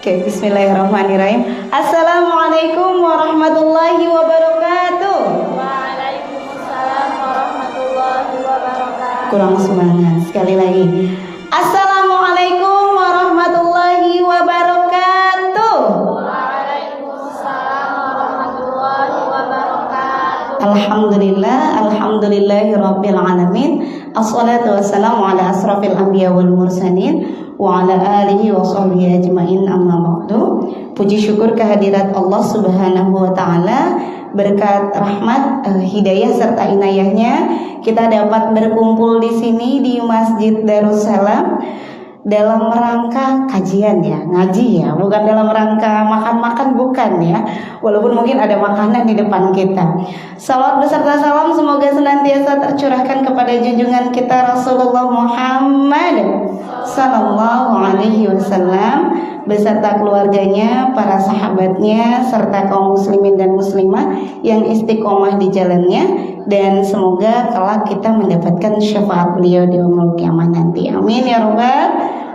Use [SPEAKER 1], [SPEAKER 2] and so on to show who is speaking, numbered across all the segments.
[SPEAKER 1] Oke, bismillahirrahmanirrahim. Assalamualaikum warahmatullahi wabarakatuh.
[SPEAKER 2] Waalaikumsalam warahmatullahi wabarakatuh.
[SPEAKER 1] Kurang semangat, sekali lagi. Assalamualaikum warahmatullahi wabarakatuh.
[SPEAKER 2] Waalaikumsalam warahmatullahi wabarakatuh.
[SPEAKER 1] Alhamdulillahirabbil alamin. Assalatu wassalamu ala asrafil anbiya wal mursalin wa ala alihi wa sahbihi ajmain, amma ba'du. Puji syukur kehadirat Allah Subhanahu wa taala, berkat rahmat, hidayah serta inayahnya kita dapat berkumpul di sini di Masjid Darussalam dalam rangka kajian ya, ngaji ya, bukan dalam rangka makan-makan, bukan ya, walaupun mungkin ada makanan di depan kita. Salawat beserta salam semoga senantiasa tercurahkan kepada junjungan kita Rasulullah Muhammad sallallahu alaihi wasallam beserta keluarganya, para sahabatnya, serta kaum muslimin dan muslimah yang istiqomah di jalannya, dan semoga kelak kita mendapatkan syafaat beliau di yaumul kiamah nanti. Amin ya rabbal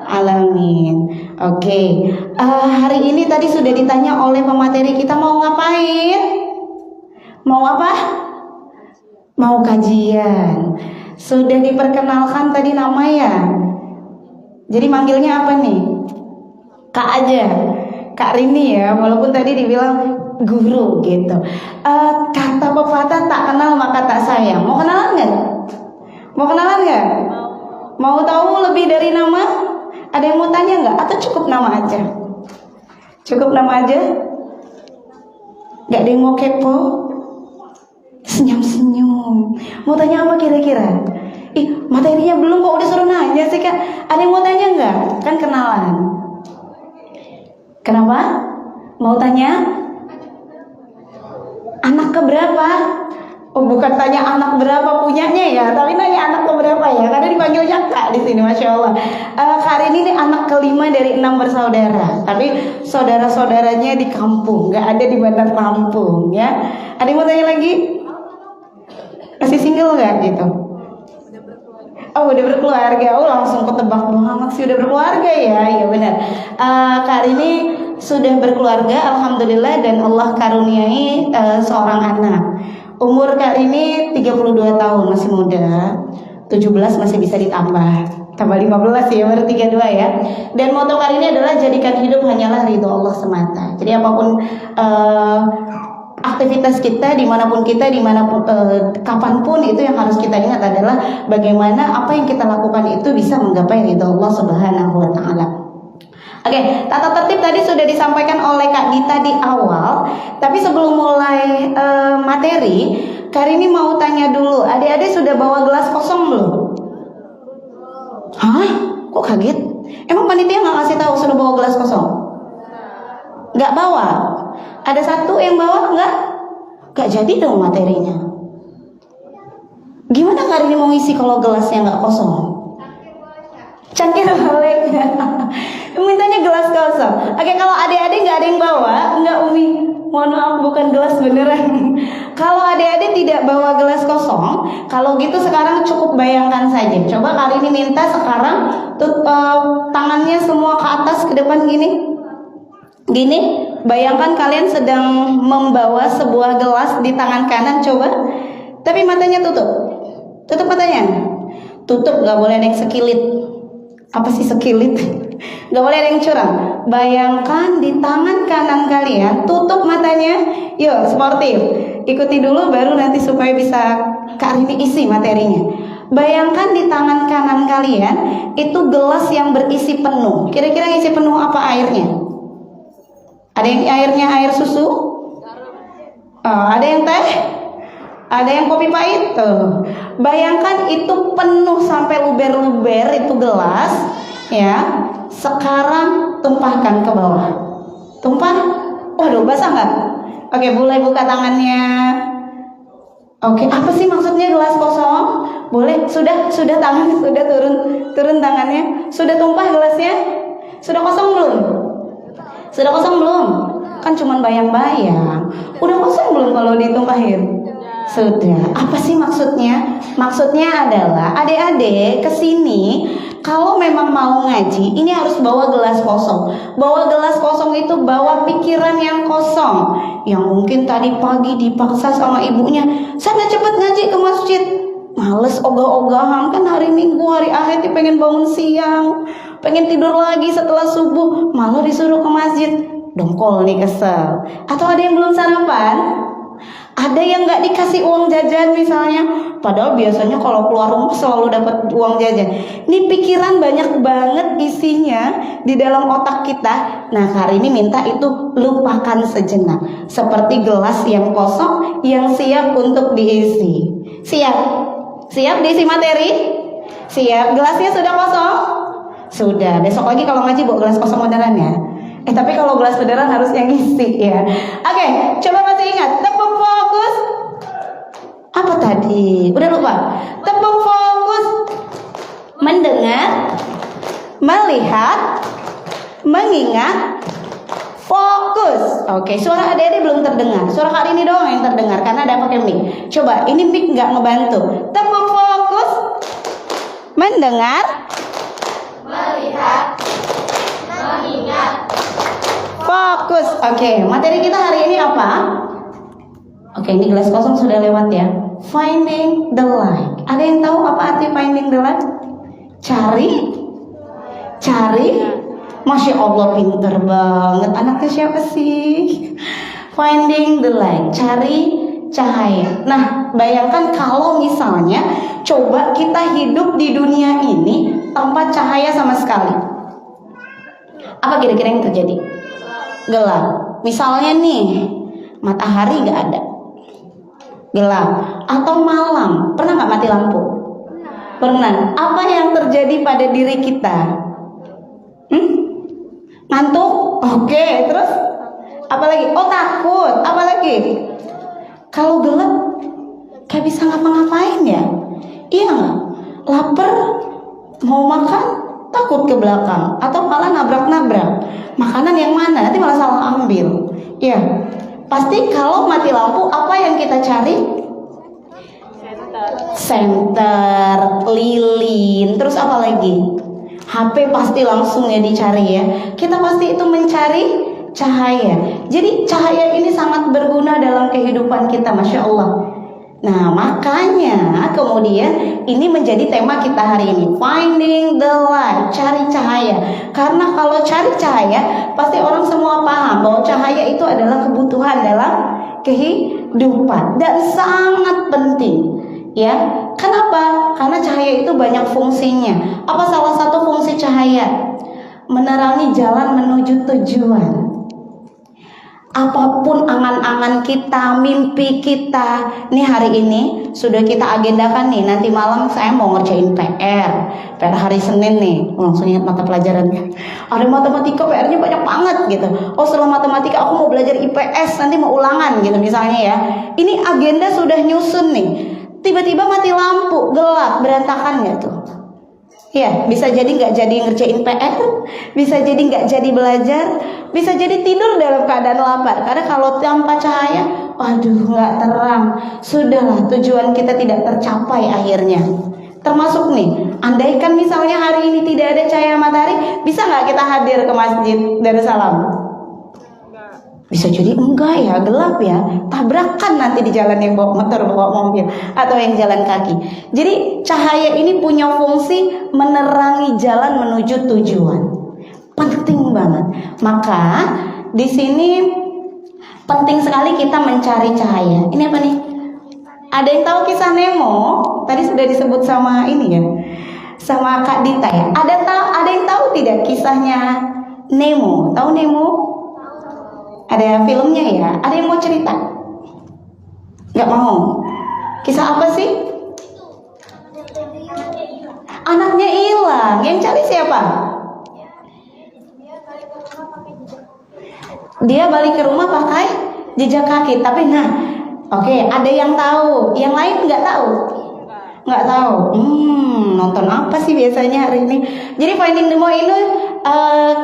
[SPEAKER 1] alamin. Oke, hari ini tadi sudah ditanya oleh pemateri kita mau ngapain? Mau apa? Mau kajian. Sudah diperkenalkan tadi nama ya. Jadi manggilnya apa nih? Kak aja, Kak Rini ya, walaupun tadi dibilang guru gitu. Kata pepatah tak kenal maka tak sayang. Mau kenalan nggak? Mau kenalan nggak? Mau tahu lebih dari nama? Ada yang mau tanya nggak? Atau cukup nama aja? Cukup nama aja? Gak ada yang mau kepo? Senyum-senyum. Mau tanya apa kira-kira? Materinya belum kok udah suruh nanya sih Kak. Ada yang mau tanya nggak? Kan kenalan. Kenapa? Mau tanya? Anak keberapa? Oh, bukan tanya anak berapa punyanya ya, tapi nanya anak keberapa ya, karena dipanggilnya Kak di sini, masya Allah. Kak ini anak kelima dari 6 bersaudara, tapi saudara-saudaranya di kampung, nggak ada di Bandar Lampung ya. Ada yang mau tanya lagi? Masih single nggak gitu? Oh, udah berkeluarga. Oh, langsung ketebak banget sih udah berkeluarga ya. Iya benar. Kak ini sudah berkeluarga, alhamdulillah, dan Allah karuniai seorang anak. Umur Kak ini 32 tahun, masih muda. 17 masih bisa ditambah. Tambah 15 ya, baru 32 ya. Dan moto Kak ini adalah jadikan hidup hanyalah ridho Allah semata. Jadi apapun aktivitas kita, dimanapun kita, kapanpun, itu yang harus kita ingat adalah bagaimana apa yang kita lakukan itu bisa menggapai ridho Allah Subhanahu wa taala. Oke, tata tertib tadi sudah disampaikan oleh Kak Dita di awal. Tapi sebelum mulai materi, Kak ini mau tanya dulu, adik-adik sudah bawa gelas kosong belum? Hah? Kok kaget? Emang panitia nggak ngasih tahu sudah bawa gelas kosong? Nggak bawa? Ada satu yang bawa nggak? Nggak jadi dong materinya. Gimana Kak ini mau ngisi kalau gelasnya nggak kosong? Cangkir balik. Mintanya gelas kosong. Oke, kalau adik-adik nggak ada yang bawa, nggak Umi, mohon maaf bukan gelas beneran. Kalau adik-adik tidak bawa gelas kosong, kalau gitu sekarang cukup bayangkan saja. Coba kali ini minta sekarang tangannya semua ke atas ke depan gini. Gini, bayangkan kalian sedang membawa sebuah gelas di tangan kanan, coba. Tapi matanya tutup. Tutup matanya. Tutup, nggak boleh ada yang sekilit. Apa sih sekilit? Gak boleh ada yang curang. Bayangkan di tangan kanan kalian, tutup matanya. Yuk, sportif. Ikuti dulu baru nanti supaya bisa Kak Rini isi materinya. Bayangkan di tangan kanan kalian itu gelas yang berisi penuh. Kira-kira isi penuh apa airnya? Ada yang airnya air susu? Ada yang teh? Ada yang kopi pahit? Bayangkan itu penuh sampai luber-luber itu gelas, ya. Sekarang tumpahkan ke bawah. Tumpah? Waduh, basah nggak? Oke, boleh buka tangannya. Oke, apa sih maksudnya gelas kosong? Boleh, sudah tangan sudah turun tangannya. Sudah tumpah gelasnya? Sudah kosong belum? Sudah kosong belum? Kan cuman bayang-bayang. Udah kosong belum kalau ditumpahin? Sudah. Apa sih maksudnya? Maksudnya adalah adik-adik kesini Kalau memang mau ngaji, ini harus bawa gelas kosong. Bawa gelas kosong itu bawa pikiran yang kosong. Yang mungkin tadi pagi dipaksa sama ibunya, sana cepet ngaji ke masjid. Males ogah-ogahan, kan hari Minggu, hari Ahad pengen bangun siang, pengen tidur lagi setelah subuh, malah disuruh ke masjid. Dongkol nih, kesel. Atau ada yang belum sarapan? Ada yang nggak dikasih uang jajan misalnya, padahal biasanya kalau keluar rumah selalu dapat uang jajan. Ini pikiran banyak banget isinya di dalam otak kita. Nah, hari ini minta itu lupakan sejenak, seperti gelas yang kosong yang siap untuk diisi. Siap? Siap diisi materi? Siap. Gelasnya sudah kosong? Sudah. Besok lagi kalau ngaji bawa gelas kosong beneran ya. Tapi kalau gelas beneran harus yang isi ya. Oke, coba masih ingat. Tepuk fokus. Apa tadi? Udah lupa. Tepuk fokus. Mendengar, melihat, mengingat, fokus. Oke, suara adik-adik belum terdengar. Suara kali ini doang yang terdengar karena ada pakai mic. Coba, ini mic nggak ngebantu. Tepuk fokus. Mendengar,
[SPEAKER 2] Melihat, mengingat.
[SPEAKER 1] fokus. Oke, materi kita hari ini apa? Oke, ini gelas kosong sudah lewat ya. Finding the light. Ada yang tahu apa arti finding the light? Cari. Masya Allah, pinter banget. Anaknya siapa sih? Finding the light. Cari cahaya. Nah, bayangkan kalau misalnya coba kita hidup di dunia ini tanpa cahaya sama sekali. Apa kira-kira yang terjadi? Gelap. Misalnya nih, matahari nggak ada, gelap. Atau malam, pernah nggak mati lampu? Pernah. Apa yang terjadi pada diri kita? Ngantuk? Oke, terus apa lagi? Oh, takut. Apa lagi? Kalau gelap, gak bisa ngapa-ngapain ya? Iya nggak? Lapar, mau makan, takut ke belakang, atau malah nabrak-nabrak. Makanan yang mana? Nanti malah salah ambil. Ya, pasti kalau mati lampu, apa yang kita cari? Senter, lilin, terus apa lagi? HP pasti langsung ya dicari ya. Kita pasti itu mencari cahaya. Jadi cahaya ini sangat berguna dalam kehidupan kita, Masya Allah. Nah, makanya kemudian ini menjadi tema kita hari ini, finding the light, cari cahaya. Karena kalau cari cahaya, pasti orang semua paham bahwa cahaya itu adalah kebutuhan dalam kehidupan dan sangat penting. Ya, kenapa? Karena cahaya itu banyak fungsinya. Apa salah satu fungsi cahaya? Menerangi jalan menuju tujuan. Apapun angan-angan kita, mimpi kita, nih hari ini sudah kita agendakan nih, nanti malam saya mau ngerjain PR hari Senin nih, langsung ingat mata pelajarannya. Ada matematika, PR-nya banyak banget gitu. Oh, setelah matematika aku mau belajar IPS, nanti mau ulangan gitu misalnya ya. Ini agenda sudah nyusun nih. Tiba-tiba mati lampu, gelap, berantakan nggak tuh? Ya, bisa jadi nggak jadi ngerjain PR, bisa jadi nggak jadi belajar, bisa jadi tidur dalam keadaan lapar. Karena kalau tanpa cahaya, waduh, nggak terang. Sudahlah, tujuan kita tidak tercapai akhirnya. Termasuk nih, andaikan misalnya hari ini tidak ada cahaya matahari, bisa nggak kita hadir ke Masjid Darussalam? Bisa jadi enggak ya, gelap ya, tabrakan nanti di jalan yang bawa motor, bawa mobil, atau yang jalan kaki. Jadi cahaya ini punya fungsi menerangi jalan menuju tujuan. Penting banget. Maka di sini penting sekali kita mencari cahaya. Ini apa nih? Ada yang tahu kisah Nemo? Tadi sudah disebut sama ini ya, sama Kak Dita ya. Ada yang tahu tidak kisahnya Nemo? Tahu Nemo? Ada filmnya ya. Ada yang mau cerita? Gak mau. Kisah apa sih? Anaknya hilang. Yang cari siapa? Dia balik ke rumah pakai jejak kaki. Tapi oke, ada yang tahu. Yang lain nggak tahu. Nggak tahu. Nonton apa sih biasanya hari ini? Jadi Finding Nemo ini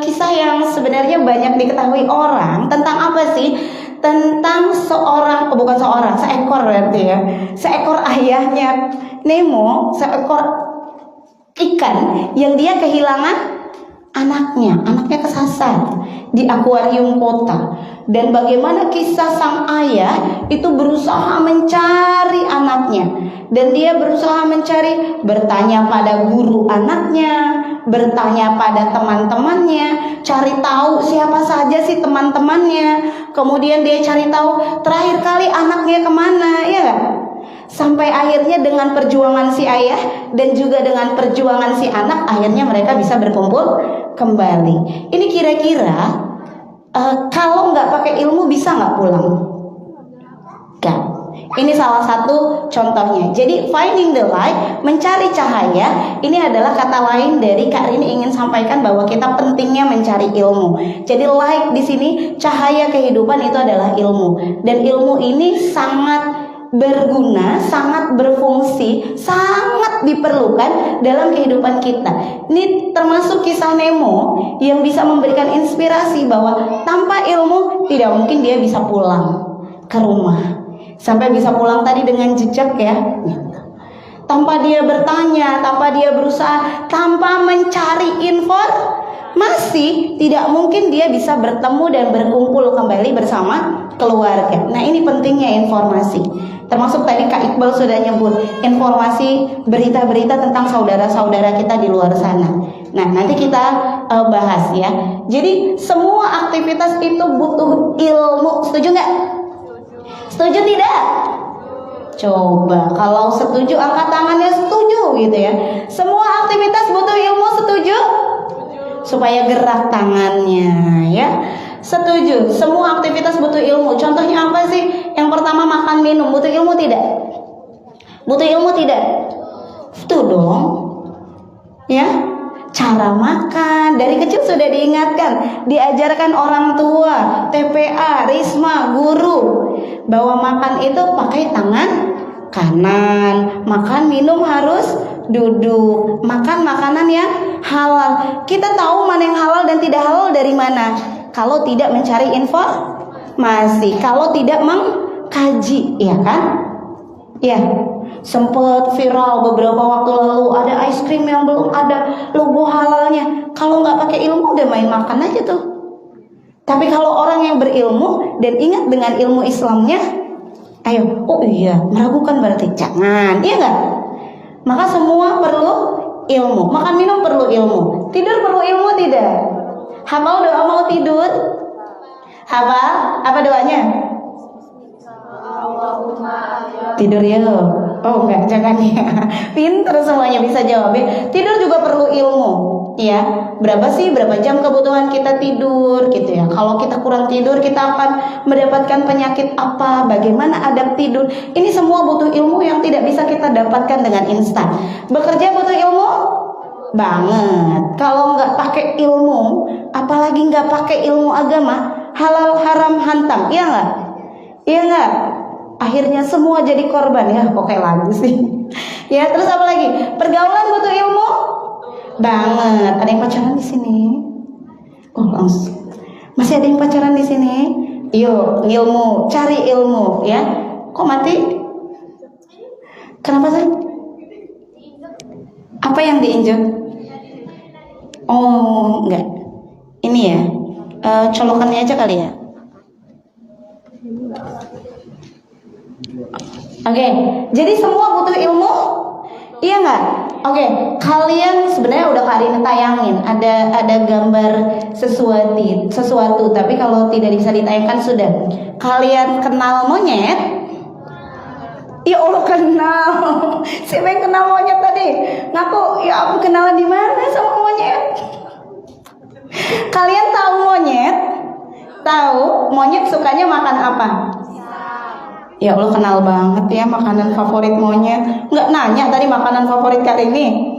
[SPEAKER 1] kisah yang sebenarnya banyak diketahui orang. Tentang apa sih? Tentang seekor berarti ya. Seekor ayahnya Nemo, seekor ikan yang dia kehilangan anaknya kesasar di akuarium kota, dan bagaimana kisah sang ayah itu berusaha mencari anaknya, dan dia berusaha mencari, bertanya pada guru anaknya, bertanya pada teman-temannya, cari tahu siapa saja sih teman-temannya, kemudian dia cari tahu terakhir kali anaknya kemana, ya gak? Sampai akhirnya dengan perjuangan si ayah dan juga dengan perjuangan si anak, akhirnya mereka bisa berkumpul kembali. Ini kira-kira kalau nggak pakai ilmu bisa nggak pulang? Gak. Ini salah satu contohnya. Jadi finding the light, mencari cahaya, ini adalah kata lain dari Kak Rini ingin sampaikan bahwa kita pentingnya mencari ilmu. Jadi light di sini cahaya kehidupan itu adalah ilmu, dan ilmu ini sangat berguna, sangat berfungsi, sangat diperlukan dalam kehidupan kita. Ini termasuk kisah Nemo yang bisa memberikan inspirasi bahwa tanpa ilmu tidak mungkin dia bisa pulang ke rumah. Sampai bisa pulang tadi dengan jejak ya. Tanpa dia bertanya, tanpa dia berusaha, tanpa mencari informasi, tidak mungkin dia bisa bertemu dan berkumpul kembali bersama keluarga. Nah, ini pentingnya informasi. Termasuk tadi Kak Iqbal sudah nyebut informasi, berita-berita tentang saudara-saudara kita di luar sana. Nah, nanti kita bahas ya. Jadi semua aktivitas itu butuh ilmu. Setuju nggak? Setuju tidak? Coba kalau setuju angkat tangannya, setuju gitu ya. Semua aktivitas butuh ilmu, setuju? Supaya gerak tangannya ya. Setuju, semua aktivitas butuh ilmu. Contohnya apa sih? Yang pertama makan minum, butuh ilmu tidak? Butuh ilmu tidak? Itu dong. Ya, cara makan dari kecil sudah diingatkan, diajarkan orang tua, TPA, Risma, guru, bahwa makan itu pakai tangan kanan, makan minum harus duduk, makan makanan yang halal. Kita tahu mana yang halal dan tidak halal dari mana? Kalau tidak mencari informasi, kalau tidak mengkaji, ya kan? Ya, sempat viral beberapa waktu lalu ada es krim yang belum ada logo halalnya. Kalau nggak pakai ilmu udah main makan aja tuh. Tapi kalau orang yang berilmu dan ingat dengan ilmu Islamnya, ayo, oh iya, meragukan berarti jangan, iya nggak? Maka semua perlu ilmu. Makan minum perlu ilmu. Tidur perlu ilmu tidak? Hafal doa mau tidur? Hafal? Apa doanya? Tidur ya. Oh enggak, jangan ya. Pinter semuanya bisa jawab ya. Tidur juga perlu ilmu. Ya, berapa jam kebutuhan kita tidur gitu ya. Kalau kita kurang tidur, kita akan mendapatkan penyakit apa? Bagaimana adab tidur? Ini semua butuh ilmu yang tidak bisa kita dapatkan dengan instan. Bekerja butuh ilmu banget. Kalau nggak pakai ilmu, apalagi nggak pakai ilmu agama, halal haram hantam, iya nggak? Iya nggak? Akhirnya semua jadi korban ya. Kok kayak lagu sih? Ya, terus apa lagi? Pergaulan butuh ilmu banget. Ada yang pacaran di sini? Oh, langsung. Masih ada yang pacaran di sini? Yuk, ilmu, cari ilmu ya. Kok mati? Kenapa sih? Apa yang diinjek? Oh, enggak. Ini ya. Colokannya aja kali ya. Oke, jadi semua butuh ilmu, iya nggak? Oke, kalian sebenarnya udah kali ini tayangin, ada gambar sesuatu, tapi kalau tidak bisa ditayangkan sudah. Kalian kenal monyet? Ya Allah, kenal. Siapa yang kenal monyet tadi? Ngaku, ya aku kenalan di mana sama monyet? Kalian tahu monyet? Tahu monyet sukanya makan apa? Ya Allah, kenal banget ya makanan favorit monyet. Nggak nanya tadi makanan favorit Kak Rini.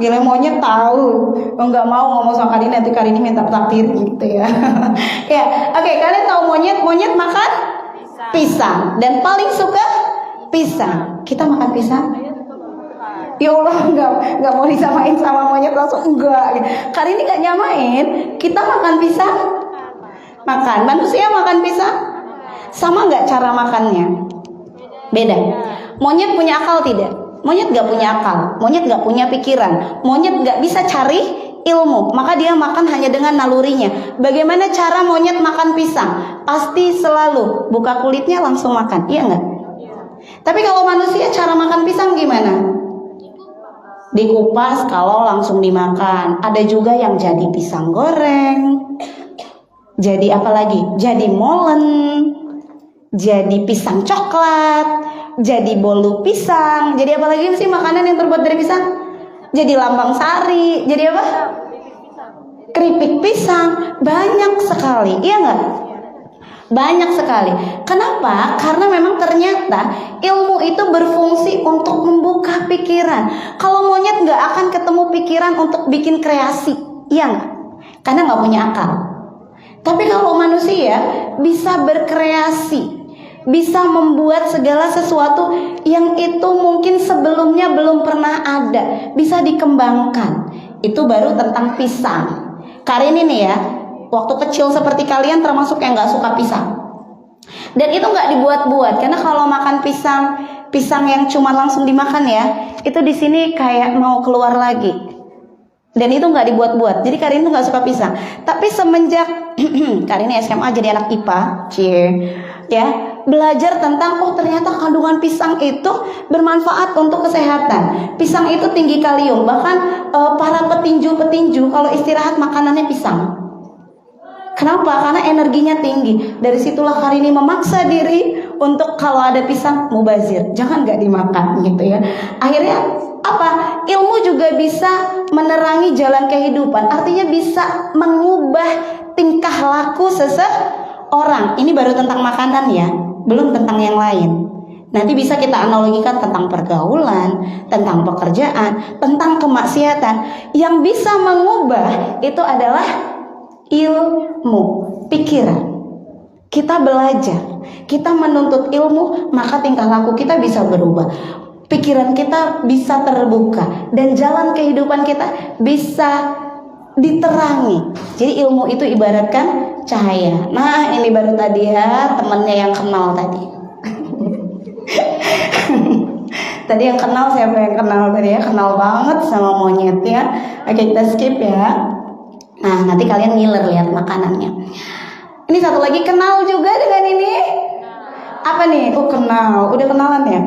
[SPEAKER 1] Gila, monyet tahu. Nggak mau ngomong sama Kak Rini, nanti Kak Rini minta traktir gitu ya. Ya, oke, kalian tahu monyet makan pisang dan paling suka pisang. Kita makan pisang? Ya Allah, nggak mau disamain sama monyet langsung enggak. Kak Rini nggak nyamain. Kita makan pisang? Makan. Manusia makan pisang? Sama nggak cara makannya? Beda. Monyet punya akal tidak? Monyet gak punya akal, monyet gak punya pikiran, monyet gak bisa cari ilmu, maka dia makan hanya dengan nalurinya. Bagaimana cara monyet makan pisang? Pasti selalu buka kulitnya langsung makan, iya nggak? Tapi kalau manusia cara makan pisang gimana? Dikupas kalau langsung dimakan. Ada juga yang jadi pisang goreng, jadi apa lagi? Jadi molen, jadi pisang coklat, jadi bolu pisang. Jadi apa lagi sih makanan yang terbuat dari pisang? Jadi lambang sari. Jadi apa? Keripik pisang. Banyak sekali, iya nggak? Banyak sekali. Kenapa? Karena memang ternyata ilmu itu berfungsi untuk membuka pikiran. Kalau monyet nggak akan ketemu pikiran untuk bikin kreasi, iya nggak? Karena nggak punya akal. Tapi kalau manusia bisa berkreasi, bisa membuat segala sesuatu yang itu mungkin sebelumnya belum pernah ada, bisa dikembangkan. Itu baru tentang pisang. Kali ini nih ya, waktu kecil seperti kalian termasuk yang gak suka pisang. Dan itu gak dibuat-buat, karena kalau makan pisang yang cuma langsung dimakan ya, itu di sini kayak mau keluar lagi. Dan itu gak dibuat-buat. Jadi Karin tuh gak suka pisang. Tapi semenjak Karin SMA jadi anak IPA, ya, belajar tentang ternyata kandungan pisang itu bermanfaat untuk kesehatan. Pisang itu tinggi kalium. Bahkan para petinju kalau istirahat makanannya pisang. Kenapa? Karena energinya tinggi. Dari situlah Karini memaksa diri untuk kalau ada pisang mubazir, jangan gak dimakan gitu ya. Akhirnya apa? Ilmu juga bisa menerangi jalan kehidupan. Artinya bisa mengubah tingkah laku seseorang. Ini baru tentang makanan ya, belum tentang yang lain. Nanti bisa kita analogikan tentang pergaulan, tentang pekerjaan, tentang kemaksiatan. Yang bisa mengubah itu adalah ilmu, pikiran. Kita belajar, kita menuntut ilmu, maka tingkah laku kita bisa berubah. Pikiran kita bisa terbuka dan jalan kehidupan kita bisa diterangi. Jadi ilmu itu ibaratkan cahaya. Nah, ini baru tadi ya temennya yang kenal tadi. Tadi yang kenal, siapa yang kenal tadi ya? Kenal banget sama monyet ya. Oke, kita skip ya. Nah, nanti kalian ngiler lihat makanannya. Ini satu lagi, kenal juga dengan ini. Apa nih? Oh, kenal. Udah kenalan ya?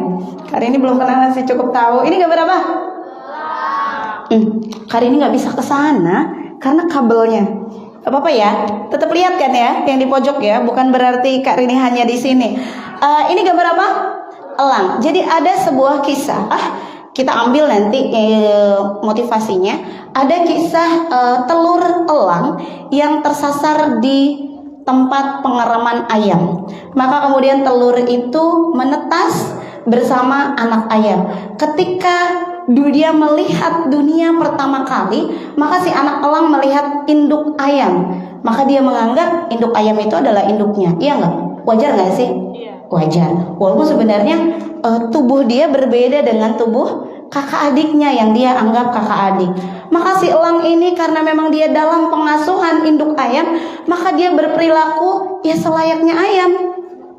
[SPEAKER 1] Kali ini belum kenalan sih, cukup tahu. Ini gambar apa? Kali ini nggak bisa ke sana karena kabelnya. Gak apa-apa ya. Tetap lihat kan ya, yang di pojok ya. Bukan berarti Kak Rini hanya di sini. Ini gambar apa? Elang. Jadi ada sebuah kisah. Kita ambil nanti motivasinya. Ada kisah telur elang yang tersasar di tempat pengeraman ayam. Maka kemudian telur itu menetas bersama anak ayam. Ketika dia melihat dunia pertama kali, maka si anak elang melihat induk ayam. Maka dia menganggap induk ayam itu adalah induknya. Iya nggak? Wajar nggak sih? Wajar. Walaupun sebenarnya tubuh dia berbeda dengan tubuh kakak adiknya yang dia anggap kakak adik. Maka si elang ini karena memang dia dalam pengasuhan induk ayam, maka dia berperilaku ya selayaknya ayam.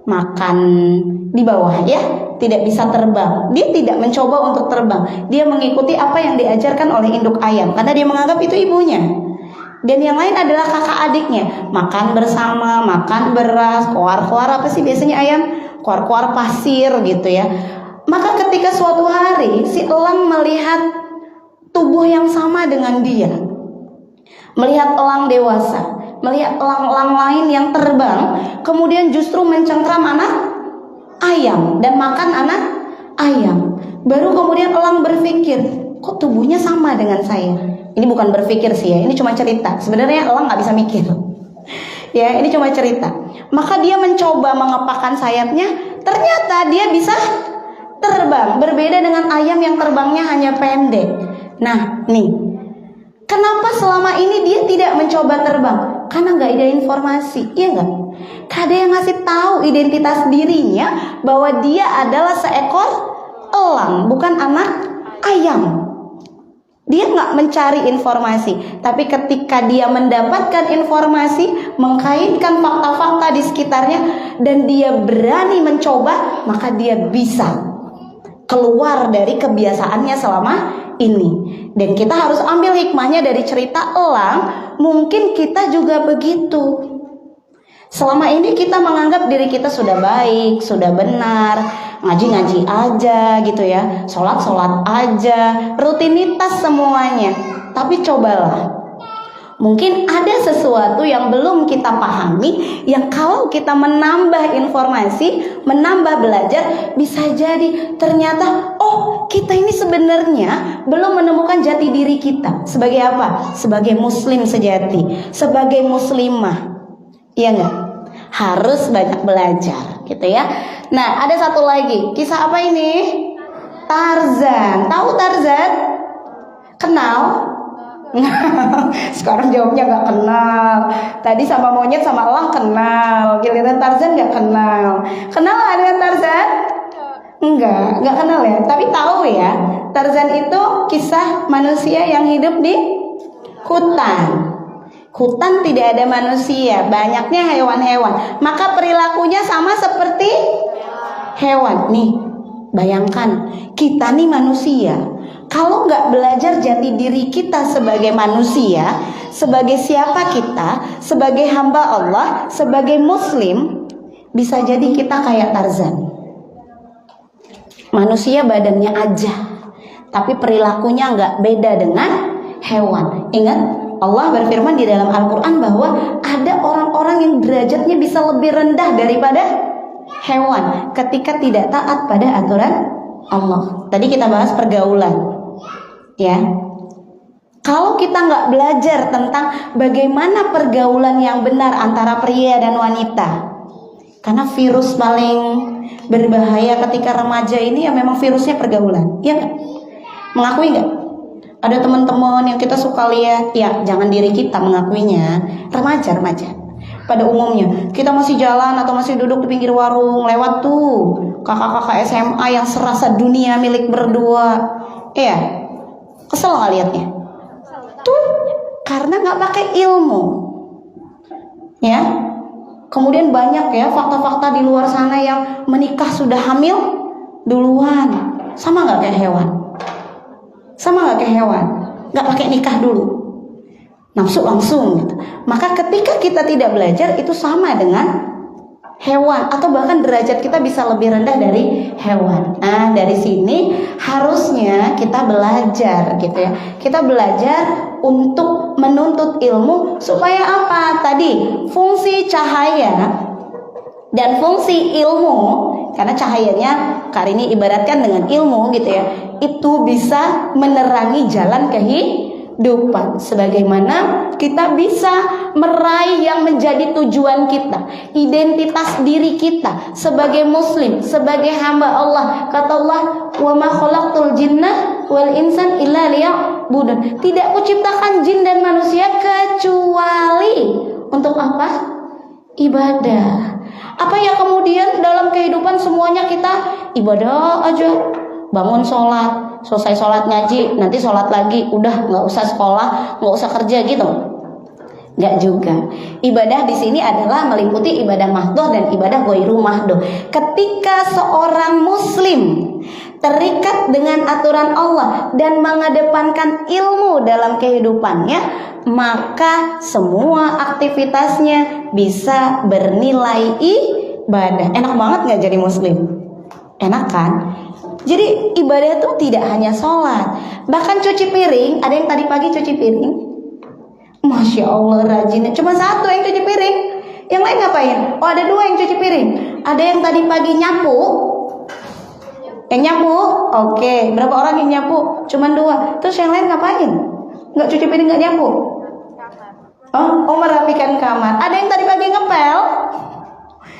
[SPEAKER 1] Makan di bawah ya, tidak bisa terbang. Dia tidak mencoba untuk terbang. Dia mengikuti apa yang diajarkan oleh induk ayam karena dia menganggap itu ibunya. Dan yang lain adalah kakak adiknya. Makan bersama, makan beras, koar-koar apa sih biasanya ayam? Koar-koar pasir gitu ya. Maka ketika suatu hari si elang melihat tubuh yang sama dengan dia, melihat elang dewasa, melihat elang-elang lain yang terbang, kemudian justru mencengkram anak ayam dan makan anak ayam. Baru kemudian elang berpikir, kok tubuhnya sama dengan saya? Ini bukan berpikir sih ya, ini cuma cerita. Sebenarnya elang nggak bisa mikir. Ya, ini cuma cerita. Maka dia mencoba mengepakkan sayapnya, ternyata dia bisa terbang. Berbeda dengan ayam yang terbangnya hanya pendek. Nah, nih, kenapa selama ini dia tidak mencoba terbang? Karena nggak ada informasi, iya nggak? Gak ada yang ngasih tahu identitas dirinya bahwa dia adalah seekor elang, bukan anak ayam. Dia nggak mencari informasi, tapi ketika dia mendapatkan informasi, mengkaitkan fakta-fakta di sekitarnya, dan dia berani mencoba, maka dia bisa. keluar dari kebiasaannya selama ini. Dan kita harus ambil hikmahnya dari cerita elang. Mungkin kita juga begitu. Selama ini kita menganggap diri kita sudah baik, sudah benar, ngaji-ngaji aja gitu ya, sholat-sholat aja, rutinitas semuanya. Tapi cobalah, mungkin ada sesuatu yang belum kita pahami, yang kalau kita menambah informasi, menambah belajar, bisa jadi ternyata kita ini sebenarnya belum menemukan jati diri kita. Sebagai apa? Sebagai muslim sejati, sebagai muslimah. Iya nggak? Harus banyak belajar gitu ya. Nah, ada satu lagi, kisah apa ini? Tarzan. Tahu Tarzan? Kenal? Sekarang jawabnya nggak kenal. Tadi sama monyet sama elang kenal, giliran Tarzan nggak kenal. Kenal nggak dengan Tarzan? Nggak kenal ya. Tapi tahu ya, Tarzan itu kisah manusia yang hidup di hutan. Hutan tidak ada manusia, banyaknya hewan-hewan. Maka perilakunya sama seperti hewan. Nih, bayangkan kita nih manusia. Kalau nggak belajar jati diri kita sebagai manusia, sebagai siapa kita, sebagai hamba Allah, sebagai muslim, bisa jadi kita kayak Tarzan. Manusia badannya aja, tapi perilakunya nggak beda dengan hewan. Ingat, Allah berfirman di dalam Al-Quran bahwa ada orang-orang yang derajatnya bisa lebih rendah daripada hewan ketika tidak taat pada aturan Allah. Tadi kita bahas pergaulan, ya. Kalau kita nggak belajar tentang bagaimana pergaulan yang benar antara pria dan wanita, karena virus paling berbahaya ketika remaja ini ya memang virusnya pergaulan, ya nggak? Mengakui nggak? Ada teman-teman yang kita suka lihat, ya jangan diri kita mengakuinya, remaja-remaja. Pada umumnya, kita masih jalan atau masih duduk di pinggir warung, lewat tuh kakak-kakak SMA yang serasa dunia milik berdua. Iya, kesel nggak liatnya? Tuh, karena nggak pakai ilmu. Ya, kemudian banyak ya fakta-fakta di luar sana yang menikah sudah hamil duluan, sama nggak kayak hewan? Sama nggak kayak hewan? Nggak pakai nikah dulu, nafsu langsung gitu. Maka ketika kita tidak belajar, itu sama dengan hewan, atau bahkan derajat kita bisa lebih rendah dari hewan. Nah, dari sini harusnya kita belajar gitu ya. Kita belajar untuk menuntut ilmu supaya apa? Tadi fungsi cahaya dan fungsi ilmu, karena cahayanya Karini ibaratkan dengan ilmu gitu ya, itu bisa menerangi jalan kehidupan. Sebagaimana kita bisa meraih yang menjadi tujuan kita, identitas diri kita sebagai muslim, sebagai hamba Allah. Kata Allah, wa ma khalaqtul jinna wal insan illa liya'budun. Tidak kuciptakan jin dan manusia kecuali untuk apa? Ibadah. Apa ya kemudian dalam kehidupan semuanya kita ibadah aja, bangun sholat, selesai sholat ngaji, nanti sholat lagi, udah nggak usah sekolah, nggak usah kerja gitu? Nggak juga. Ibadah di sini adalah meliputi ibadah mahdoh dan ibadah ghairu mahdoh. Ketika seorang muslim terikat dengan aturan Allah dan mengedepankan ilmu dalam kehidupannya, maka semua aktivitasnya bisa bernilai ibadah. Enak banget gak jadi muslim? Enak kan? Jadi ibadah itu tidak hanya sholat, bahkan cuci piring. Ada yang tadi pagi cuci piring? Masya Allah rajinnya. Cuma satu yang cuci piring, yang lain ngapain? Oh, ada dua yang cuci piring. Ada yang tadi pagi nyapu. Yang nyapu, oke. Berapa orang yang nyapu? Cuman dua. Terus yang lain ngapain? Nggak cuci piring, nggak nyapu? Oh, merapikan kamar. Ada yang tadi pagi ngepel?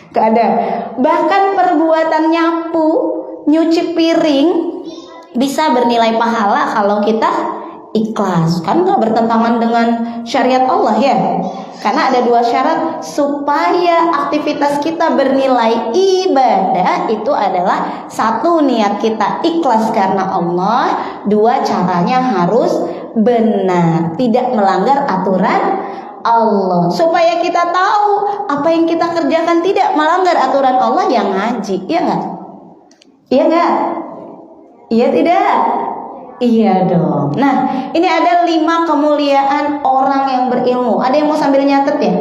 [SPEAKER 1] Gak ada. Bahkan perbuatan nyapu, nyuci piring bisa bernilai pahala kalau kita ikhlas. Kan gak bertentangan dengan syariat Allah ya. Karena ada dua syarat supaya aktivitas kita bernilai ibadah. Itu adalah satu, niat kita ikhlas karena Allah. Dua, caranya harus benar, tidak melanggar aturan Allah. Supaya kita tahu apa yang kita kerjakan tidak melanggar aturan Allah, yang ngaji, iya nggak? Iya nggak? Iya tidak? Iya dong. Nah, ini ada 5 kemuliaan orang yang berilmu. Ada yang mau sambil nyatet ya?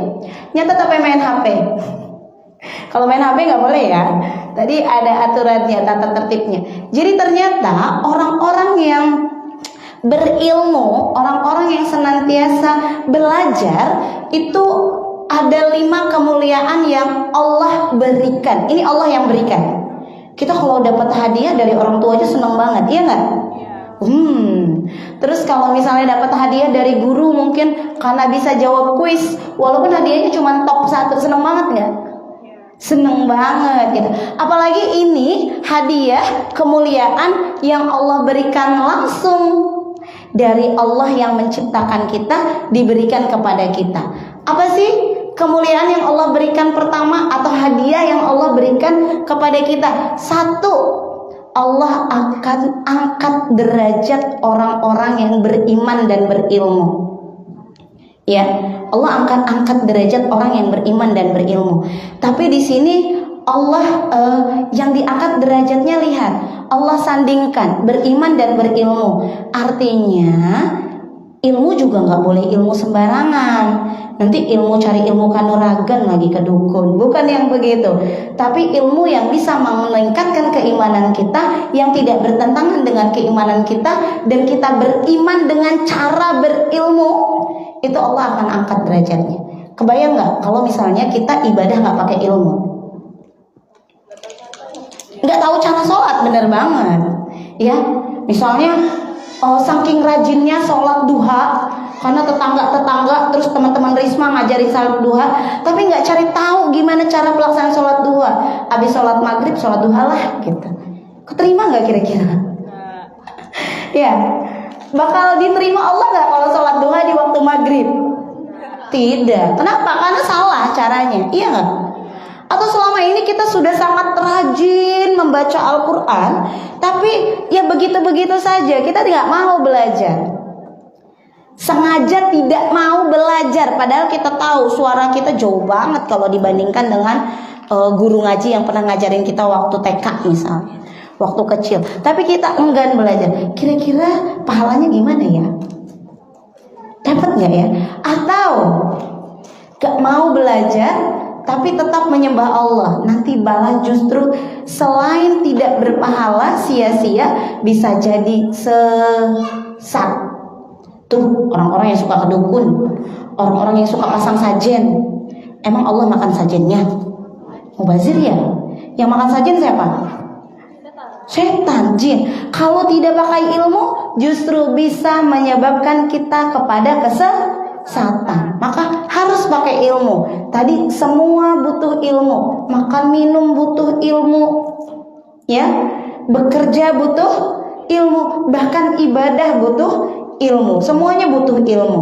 [SPEAKER 1] Nyatet apa main HP? Kalau main HP nggak boleh ya. Tadi ada aturannya, tata tertibnya. Jadi ternyata orang-orang yang berilmu, orang-orang yang senantiasa belajar itu ada 5 kemuliaan yang Allah berikan. Ini Allah yang berikan. Kita kalau dapat hadiah dari orang tua aja seneng banget, iya nggak? Terus kalau misalnya dapat hadiah dari guru mungkin karena bisa jawab kuis, walaupun hadiahnya cuma top 1, seneng banget nggak? Seneng banget gitu. Apalagi ini hadiah kemuliaan yang Allah berikan langsung dari Allah yang menciptakan kita, diberikan kepada kita. Apa sih kemuliaan yang Allah berikan pertama atau hadiah yang Allah berikan kepada kita? 1, Allah akan angkat derajat orang-orang yang beriman dan berilmu. Ya, Allah angkat derajat orang yang beriman dan berilmu. Tapi di sini Allah yang diangkat derajatnya, lihat, Allah sandingkan beriman dan berilmu. Artinya ilmu juga nggak boleh ilmu sembarangan. Nanti cari ilmu kanuragan lagi ke dukun, bukan yang begitu. Tapi ilmu yang bisa meningkatkan keimanan kita, yang tidak bertentangan dengan keimanan kita, dan kita beriman dengan cara berilmu, itu Allah akan angkat derajatnya. Kebayang nggak kalau misalnya kita ibadah nggak pakai ilmu, nggak tahu cara sholat, bener banget ya. Misalnya saking rajinnya sholat duha karena tetangga terus teman-teman Risma ngajarin sholat duha, tapi nggak cari tahu gimana cara pelaksanaan sholat duha. Habis sholat maghrib sholat duha lah gitu. Keterima nggak kira-kira? Ya, bakal diterima Allah nggak kalau sholat duha di waktu maghrib? Tidak. Kenapa? Karena salah caranya. Iya nggak? Atau selama ini kita sudah sangat rajin membaca Al-Quran, tapi ya begitu-begitu saja, kita tidak mau belajar. Sengaja tidak mau belajar, padahal kita tahu suara kita jauh banget kalau dibandingkan dengan guru ngaji yang pernah ngajarin kita waktu TK misalnya, waktu kecil. Tapi kita enggan belajar. Kira-kira pahalanya gimana ya? Dapat nggak ya? Atau gak mau belajar tapi tetap menyembah Allah, nanti malah justru selain tidak berpahala, sia-sia, bisa jadi sesat. Tuh orang-orang yang suka ke dukun, orang-orang yang suka pasang sajen. Emang Allah makan sajennya? Mubazir ya? Yang makan sajen siapa? Setan, jin. Kalau tidak pakai ilmu, justru bisa menyebabkan kita kepada kesesatan. Maka harus pakai ilmu. Tadi semua butuh ilmu. Makan minum butuh ilmu, ya. Bekerja butuh ilmu. Bahkan ibadah butuh ilmu. Semuanya butuh ilmu.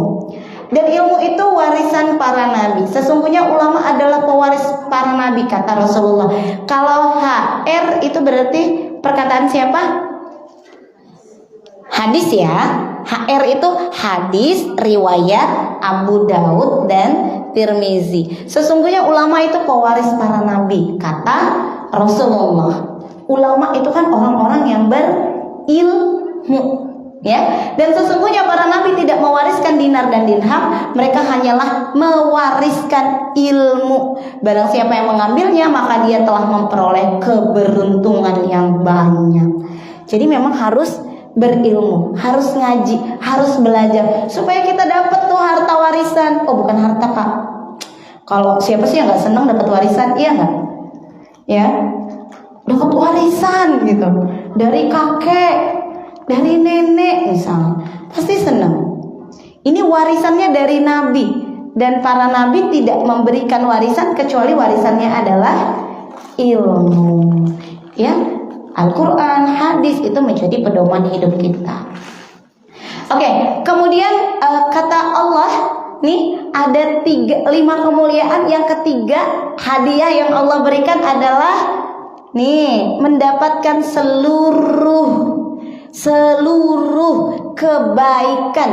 [SPEAKER 1] Dan ilmu itu warisan para nabi. Sesungguhnya ulama adalah pewaris para nabi, kata Rasulullah. Kalau HR itu berarti perkataan siapa? Hadis ya. HR itu hadis riwayat Abu Daud dan Tirmizi. Sesungguhnya ulama itu pewaris para nabi, kata Rasulullah. Ulama itu kan orang-orang yang berilmu, ya. Dan sesungguhnya para nabi tidak mewariskan dinar dan dirham, mereka hanyalah mewariskan ilmu. Barang siapa yang mengambilnya, maka dia telah memperoleh keberuntungan yang banyak. Jadi memang harus berilmu, harus ngaji, harus belajar supaya kita dapat tuh harta warisan. Oh, bukan harta, Kak. Kalau siapa sih yang nggak senang dapat warisan, iya nggak? Ya, dapat warisan gitu dari kakek, dari nenek misalnya, pasti senang. Ini warisannya dari nabi, dan para nabi tidak memberikan warisan kecuali warisannya adalah ilmu. Ya, Al-Quran, hadis itu menjadi pedoman hidup kita. Oke, kemudian kata Allah, nih ada 5 kemuliaan. Yang ketiga, hadiah yang Allah berikan adalah nih mendapatkan seluruh kebaikan.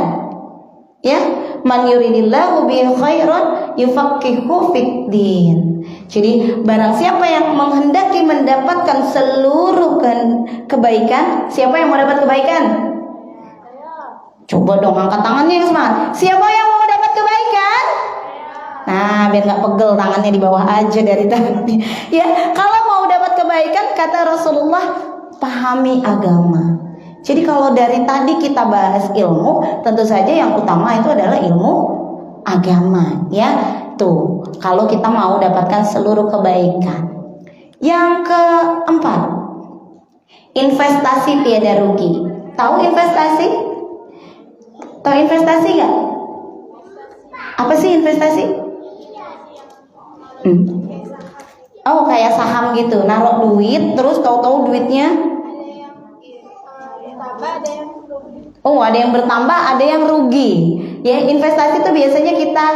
[SPEAKER 1] Ya, man yuridillahu bihi khairan yufaqihu fid din. Jadi barang siapa yang menghendaki mendapatkan seluruh kebaikan, siapa yang mau dapat kebaikan? Coba dong angkat tangannya yang semangat. Siapa yang mau dapat kebaikan? Nah, biar nggak pegel tangannya di bawah aja dari tadi. Ya, kalau mau dapat kebaikan kata Rasulullah, pahami agama. Jadi kalau dari tadi kita bahas ilmu, tentu saja yang utama itu adalah ilmu agama, ya. Tuh, kalau kita mau dapatkan seluruh kebaikan. Yang keempat, investasi tiada rugi. Tahu investasi? Tahu investasi nggak? Apa sih investasi? Oh, kayak saham gitu, naruh duit, terus tahu-tahu duitnya ada yang bertambah, ada yang rugi. Ya, investasi itu biasanya kita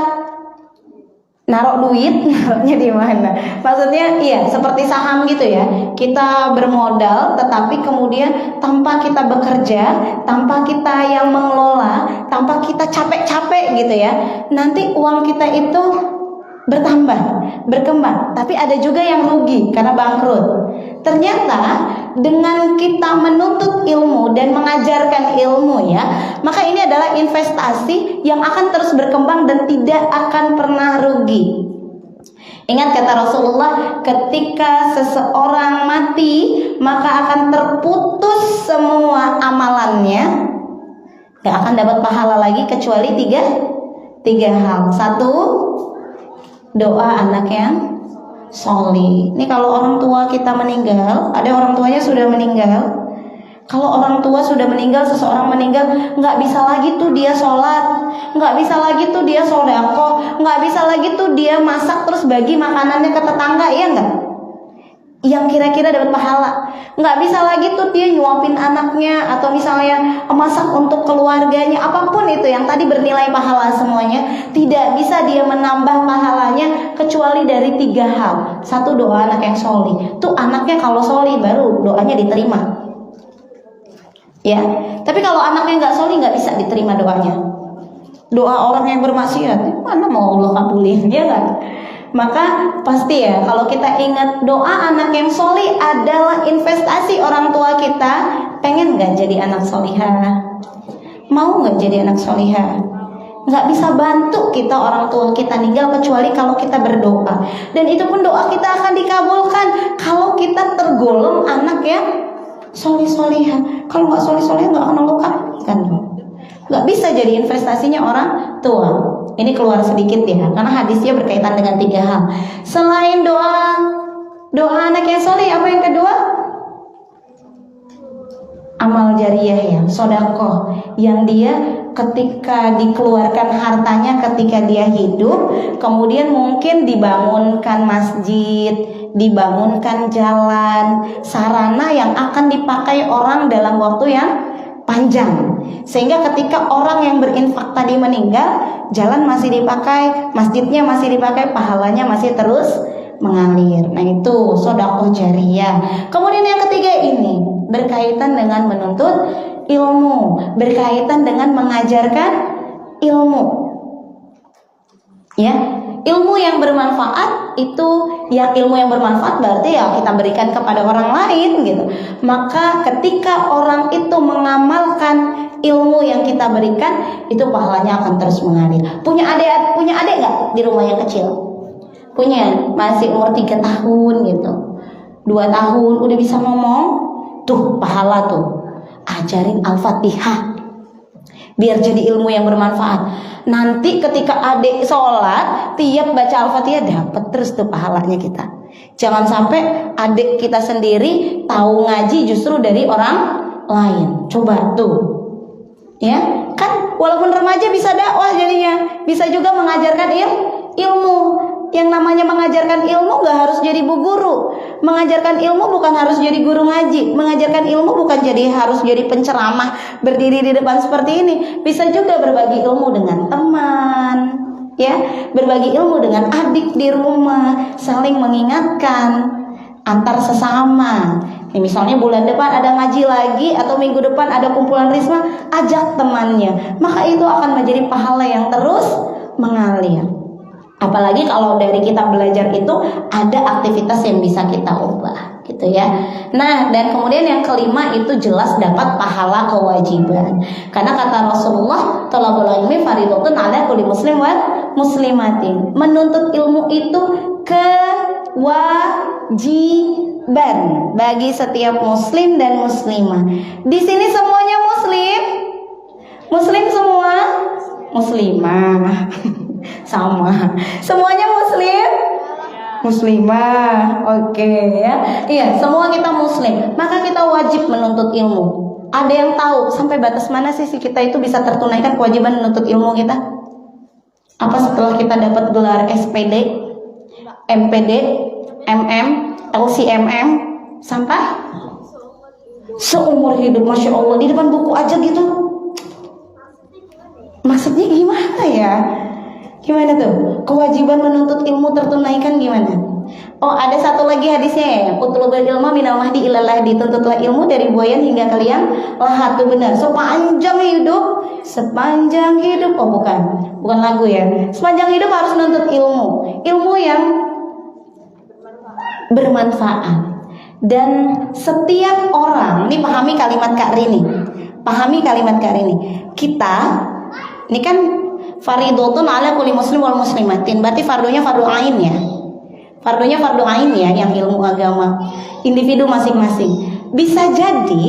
[SPEAKER 1] naruh duit, naruhnya di mana? Maksudnya iya, seperti saham gitu ya. Kita bermodal, tetapi kemudian tanpa kita bekerja, tanpa kita yang mengelola, tanpa kita capek-capek gitu ya, nanti uang kita itu bertambah, berkembang. Tapi ada juga yang rugi karena bangkrut. Ternyata dengan kita menuntut ilmu dan mengajarkan ilmu ya, maka ini adalah investasi yang akan terus berkembang dan tidak akan pernah rugi. Ingat kata Rasulullah, ketika seseorang mati maka akan terputus semua amalannya, gak akan dapat pahala lagi kecuali tiga hal. Satu, doa anak yang solih. Ini kalau orang tua kita meninggal, ada orang tuanya sudah meninggal. Kalau orang tua sudah meninggal, seseorang meninggal, nggak bisa lagi tuh dia sholat, nggak bisa lagi tuh dia sodako, nggak bisa lagi tuh dia masak terus bagi makanannya ke tetangga, iya nggak? Yang kira-kira dapat pahala. Nggak bisa lagi tuh dia nyuapin anaknya atau misalnya masak untuk keluarganya, apapun itu yang tadi bernilai pahala semuanya, tidak bisa dia menambah pahalanya kecuali dari tiga hal. Satu, doa anak yang solih. Tuh anaknya kalau solih baru doanya diterima. Ya, tapi kalau anaknya nggak solih nggak bisa diterima doanya. Doa orang yang bermaksiat mana mau Allah kabulin, ya nggak? Maka pasti ya, kalau kita ingat doa anak yang solih adalah investasi orang tua kita. Pengen nggak jadi anak solihah? Mau nggak jadi anak solihah? Nggak bisa bantu kita orang tua kita meninggal kecuali kalau kita berdoa. Dan itu pun doa kita akan dikabulkan kalau kita tergolong anak yang solih-solihah. Kalau nggak solih-solihah nggak akan Allah kabulkan. Nggak bisa jadi investasinya orang tua. Ini keluar sedikit ya, karena hadisnya berkaitan dengan tiga hal. Selain doa anak yang soleh, apa yang kedua? Amal jariyah ya, sodakoh, yang dia ketika dikeluarkan hartanya ketika dia hidup, kemudian mungkin dibangunkan masjid, dibangunkan jalan, sarana yang akan dipakai orang dalam waktu yang panjang, sehingga ketika orang yang berinfak tadi meninggal, jalan masih dipakai, masjidnya masih dipakai, pahalanya masih terus mengalir. Nah itu sedekah jariyah. Kemudian yang ketiga ini berkaitan dengan menuntut ilmu, berkaitan dengan mengajarkan ilmu. Ya, ilmu yang bermanfaat itu, ya ilmu yang bermanfaat berarti ya kita berikan kepada orang lain gitu. Maka ketika orang itu mengamalkan ilmu yang kita berikan, itu pahalanya akan terus mengalir. Punya adik nggak di rumah yang kecil? Punya, masih umur 3 tahun gitu, 2 tahun udah bisa ngomong, tuh pahala tuh. Ajarin Al-Fatihah biar jadi ilmu yang bermanfaat. Nanti ketika adik sholat, tiap baca Al-Fatihah dapat terus tuh pahalanya kita. Jangan sampai adik kita sendiri tahu ngaji justru dari orang lain. Coba tuh, ya kan, walaupun remaja bisa dakwah jadinya, bisa juga mengajarkan ilmu. Yang namanya mengajarkan ilmu gak harus jadi bu guru. Mengajarkan ilmu bukan harus jadi guru ngaji. Mengajarkan ilmu bukan harus jadi penceramah berdiri di depan seperti ini. Bisa juga berbagi ilmu dengan teman, ya, berbagi ilmu dengan adik di rumah, saling mengingatkan antar sesama. Ya, misalnya bulan depan ada ngaji lagi atau minggu depan ada kumpulan risma, ajak temannya. Maka itu akan menjadi pahala yang terus mengalir. Apalagi kalau dari kita belajar itu ada aktivitas yang bisa kita ubah, gitu ya. Nah, dan kemudian yang kelima itu jelas dapat pahala kewajiban. Karena kata Rasulullah, thalabul ilmi fardhatun 'ala kulli muslim wal muslimatin. Menuntut ilmu itu kewajiban bagi setiap muslim dan muslimah. Di sini semuanya muslim? Muslim semua? Muslimah. Sama. Semuanya muslim? Muslimah. Oke ya. Iya, semua kita muslim. Maka kita wajib menuntut ilmu. Ada yang tahu sampai batas mana sih kita itu bisa tertunaikan kewajiban menuntut ilmu kita? Apa setelah kita dapat gelar SPD, MPD, MM, LCMM sampai seumur hidup? Masya Allah, di depan buku aja gitu. Maksudnya gimana ya? Gimana tuh? Kewajiban menuntut ilmu tertunaikan gimana? Oh, ada satu lagi hadisnya ya. Utlubul ilma minal mahdi ilal lahdi. Tuntutlah ilmu dari buayan hingga ke liang lahat. Itu benar. Sepanjang hidup, sepanjang hidup. Oh, bukan lagu ya. Sepanjang hidup harus menuntut ilmu. Ilmu yang bermanfaat. Dan setiap orang, ini pahami kalimat Kak Rini. Pahami kalimat Kak Rini. Kita, ini kan faridotun 'ala kulli muslim wal muslimatin. Berarti fardunya fardu ain ya. Fardunya fardu ain ya, yang ilmu agama individu masing-masing. Bisa jadi